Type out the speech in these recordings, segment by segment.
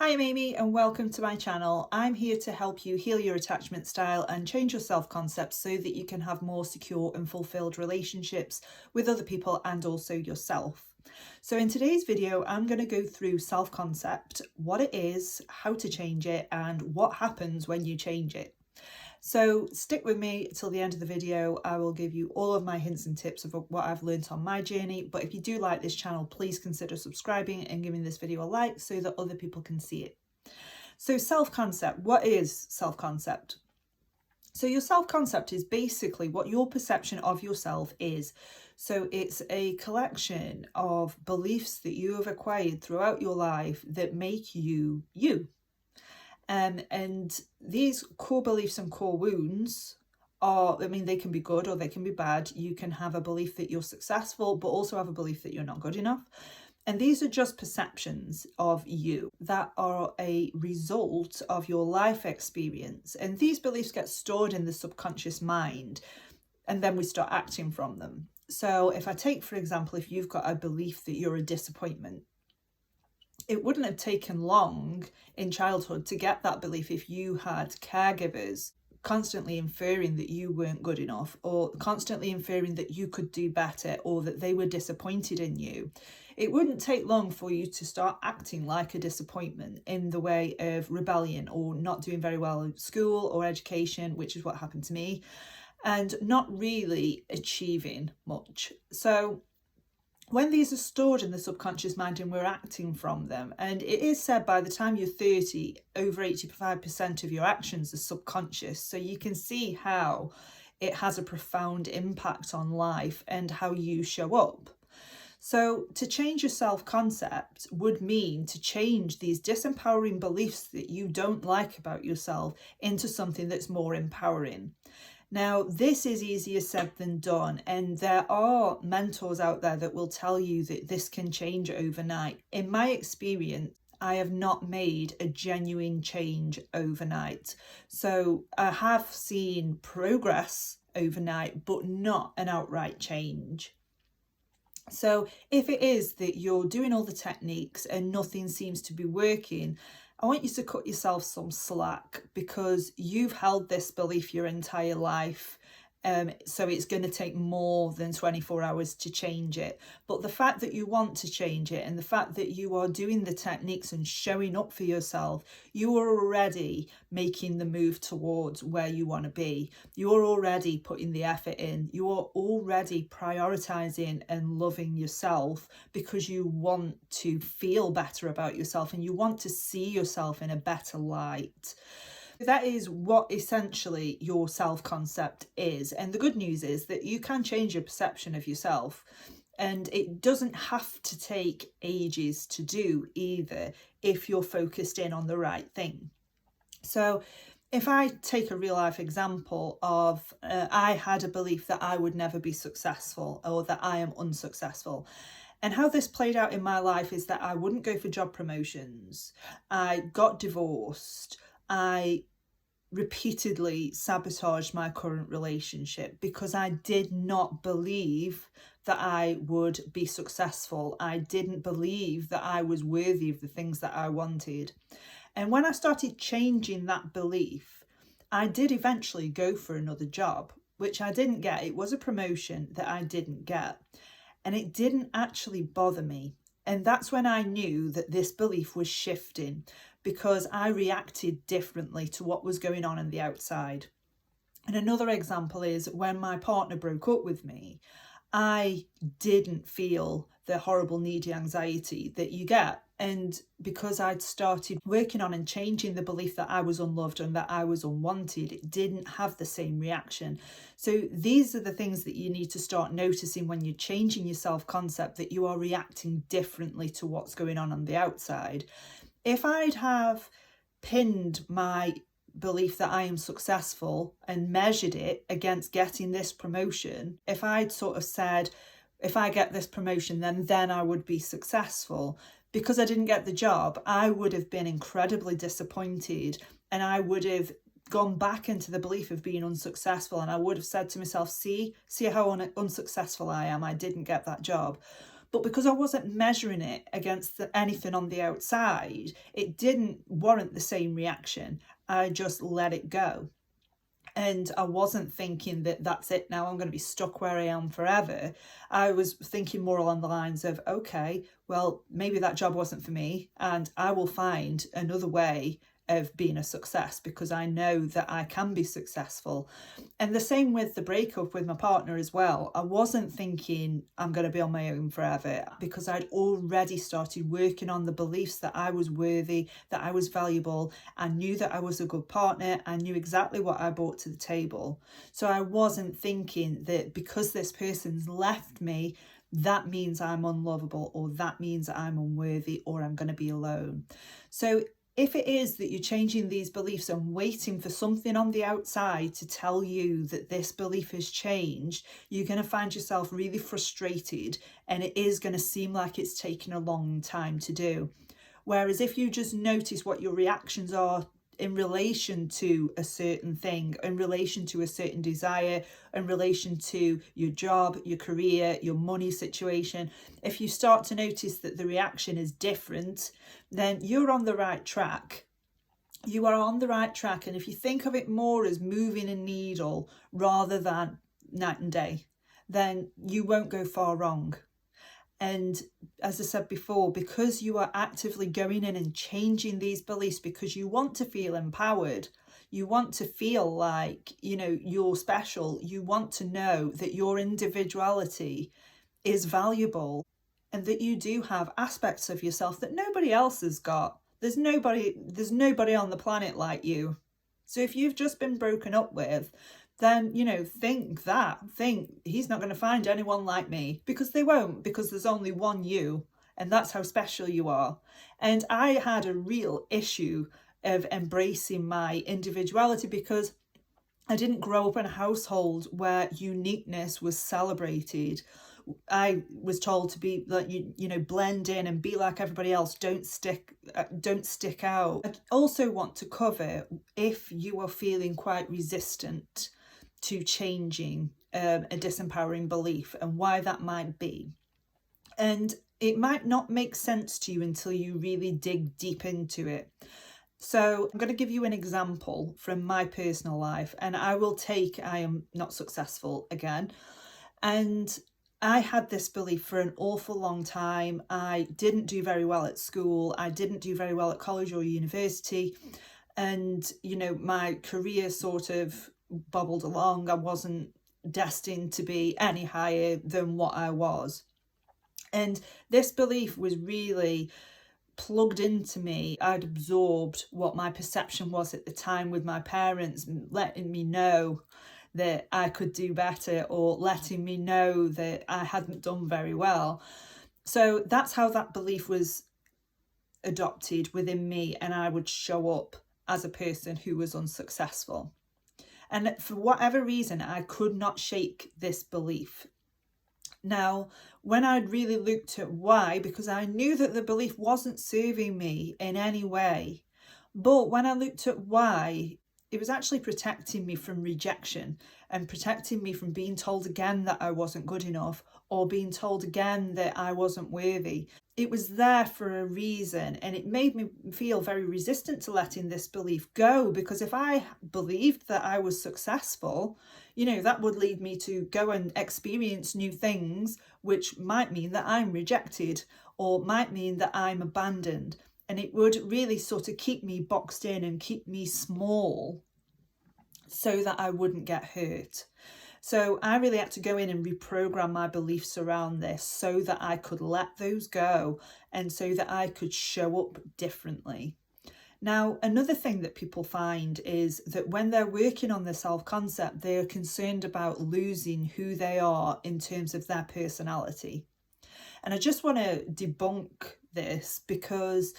Hi, I'm Amy and welcome to my channel. I'm here to help you heal your attachment style and change your self-concept so that you can have more secure and fulfilled relationships with other people and also yourself. So in today's video, I'm going to go through self-concept, what it is, how to change it, and what happens when you change it. So stick with me till the end of the video. I will give you all of my hints and tips of what I've learned on my journey. But if you do like this channel, please consider subscribing and giving this video a like so that other people can see it. So self-concept, what is self-concept? So your self-concept is basically what your perception of yourself is. So it's a collection of beliefs that you have acquired throughout your life that make you you. And these core beliefs and core wounds are, they can be good or they can be bad. You can have a belief that you're successful, but also have a belief that you're not good enough. And these are just perceptions of you that are a result of your life experience. And these beliefs get stored in the subconscious mind, and then we start acting from them. So if I take, for example, if you've got a belief that you're a disappointment, it wouldn't have taken long in childhood to get that belief if you had caregivers constantly inferring that you weren't good enough, or constantly inferring that you could do better, or that they were disappointed in you. It wouldn't take long for you to start acting like a disappointment in the way of rebellion or not doing very well in school or education, which is what happened to me, and not really achieving much. So when these are stored in the subconscious mind and we're acting from them, and it is said by the time you're 30, over 85% of your actions are subconscious. So you can see how it has a profound impact on life and how you show up. So to change your self-concept would mean to change these disempowering beliefs that you don't like about yourself into something that's more empowering. Now, this is easier said than done, and there are mentors out there that will tell you that this can change overnight. In my experience, I have not made a genuine change overnight. So I have seen progress overnight, but not an outright change. So if it is that you're doing all the techniques and nothing seems to be working, I want you to cut yourself some slack, because you've held this belief your entire life. So it's going to take more than 24 hours to change it. But the fact that you want to change it, and the fact that you are doing the techniques and showing up for yourself, you are already making the move towards where you want to be. You are already putting the effort in. You are already prioritizing and loving yourself, because you want to feel better about yourself and you want to see yourself in a better light. That is what essentially your self-concept is. And the good news is that you can change your perception of yourself, and it doesn't have to take ages to do either if you're focused in on the right thing. So if I take a real life example of I had a belief that I would never be successful, or that I am unsuccessful. And how this played out in my life is that I wouldn't go for job promotions. I got divorced. I repeatedly sabotaged my current relationship because I did not believe that I would be successful. I didn't believe that I was worthy of the things that I wanted. And when I started changing that belief, I did eventually go for another job, which I didn't get. It was a promotion that I didn't get, and it didn't actually bother me. And that's when I knew that this belief was shifting, because I reacted differently to what was going on the outside. And another example is when my partner broke up with me, I didn't feel the horrible needy anxiety that you get. And because I'd started working on and changing the belief that I was unloved and that I was unwanted, it didn't have the same reaction. So these are the things that you need to start noticing when you're changing your self-concept, that you are reacting differently to what's going on the outside. If I'd have pinned my belief that I am successful and measured it against getting this promotion, if I'd sort of said, if I get this promotion, then I would be successful, because I didn't get the job, I would have been incredibly disappointed, and I would have gone back into the belief of being unsuccessful, and I would have said to myself, see how unsuccessful I am, I didn't get that job. But because I wasn't measuring it against anything on the outside, it didn't warrant the same reaction. I just let it go. And I wasn't thinking that that's it now, I'm going to be stuck where I am forever. I was thinking more along the lines of, okay, well, maybe that job wasn't for me, and I will find another way of being a success, because I know that I can be successful. And the same with the breakup with my partner as well. I wasn't thinking I'm going to be on my own forever, because I'd already started working on the beliefs that I was worthy, that I was valuable. I knew that I was a good partner. I knew exactly what I brought to the table. So I wasn't thinking that because this person's left me, that means I'm unlovable, or that means I'm unworthy, or I'm going to be alone. So if it is that you're changing these beliefs and waiting for something on the outside to tell you that this belief has changed, you're going to find yourself really frustrated, and it is going to seem like it's taking a long time to do. Whereas if you just notice what your reactions are in relation to a certain thing, in relation to a certain desire, in relation to your job, your career, your money situation, if you start to notice that the reaction is different, then you're on the right track. You are on the right track. And if you think of it more as moving a needle rather than night and day, then you won't go far wrong. And as I said before, because you are actively going in and changing these beliefs because you want to feel empowered, you want to feel like, you're special, you want to know that your individuality is valuable, and that you do have aspects of yourself that nobody else has got. There's nobody on the planet like you. So if you've just been broken up with, then, think he's not going to find anyone like me, because they won't, because there's only one you, and that's how special you are. And I had a real issue of embracing my individuality, because I didn't grow up in a household where uniqueness was celebrated. I was told to be like, blend in and be like everybody else. Don't stick out. I also want to cover if you are feeling quite resistant to changing a disempowering belief, and why that might be. And it might not make sense to you until you really dig deep into it. So I'm going to give you an example from my personal life, and I am not successful again. And I had this belief for an awful long time. I didn't do very well at school. I didn't do very well at college or university. And, my career sort of bobbled along. I wasn't destined to be any higher than what I was. And this belief was really plugged into me. I'd absorbed what my perception was at the time, with my parents letting me know that I could do better, or letting me know that I hadn't done very well. So that's how that belief was adopted within me, and I would show up as a person who was unsuccessful. And for whatever reason, I could not shake this belief. Now, when I'd really looked at why, because I knew that the belief wasn't serving me in any way, but when I looked at why, it was actually protecting me from rejection, and protecting me from being told again that I wasn't good enough, or being told again that I wasn't worthy. It was there for a reason, and it made me feel very resistant to letting this belief go, because if I believed that I was successful, that would lead me to go and experience new things, which might mean that I'm rejected, or might mean that I'm abandoned. And it would really sort of keep me boxed in and keep me small, so that I wouldn't get hurt. So I really had to go in and reprogram my beliefs around this, so that I could let those go, and so that I could show up differently. Now, another thing that people find is that when they're working on their self-concept, they are concerned about losing who they are in terms of their personality. And I just want to debunk this, because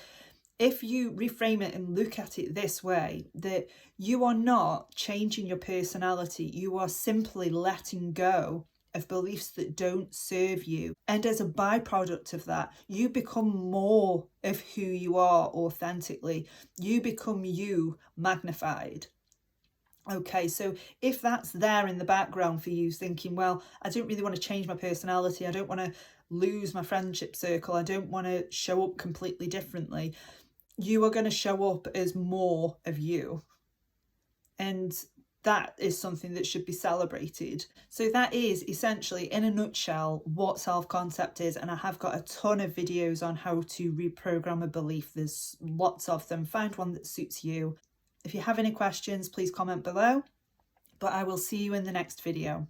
if you reframe it and look at it this way, that you are not changing your personality, you are simply letting go of beliefs that don't serve you. And as a byproduct of that, you become more of who you are authentically. You become you magnified. Okay, so if that's there in the background for you, thinking, well, I don't really want to change my personality, I don't want to lose my friendship circle, I don't want to show up completely differently, you are going to show up as more of you. And that is something that should be celebrated. So that is essentially, in a nutshell, what self-concept is. And I have got a ton of videos on how to reprogram a belief. There's lots of them. Find one that suits you. If you have any questions, please comment below. But I will see you in the next video.